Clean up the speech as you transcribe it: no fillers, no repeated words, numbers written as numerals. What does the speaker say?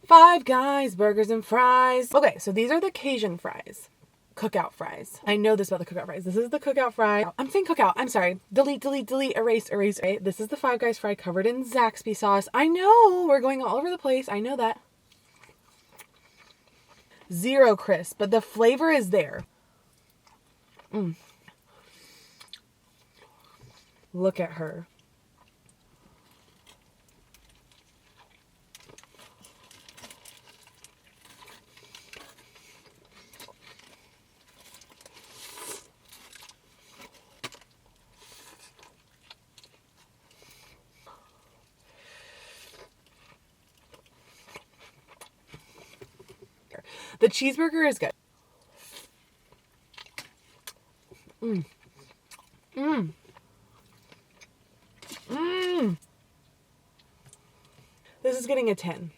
Five Guys burgers and fries. Okay, so these are the Cajun fries. Cookout fries. I know this about the cookout fries. This is the cookout fry. I'm saying cookout. I'm sorry. Delete, erase. Okay, this is the Five Guys fry covered in Zaxby sauce. I know we're going all over the place. I know that. Zero crisp, but the flavor is there. Look at her. The cheeseburger is good. This is getting a 10.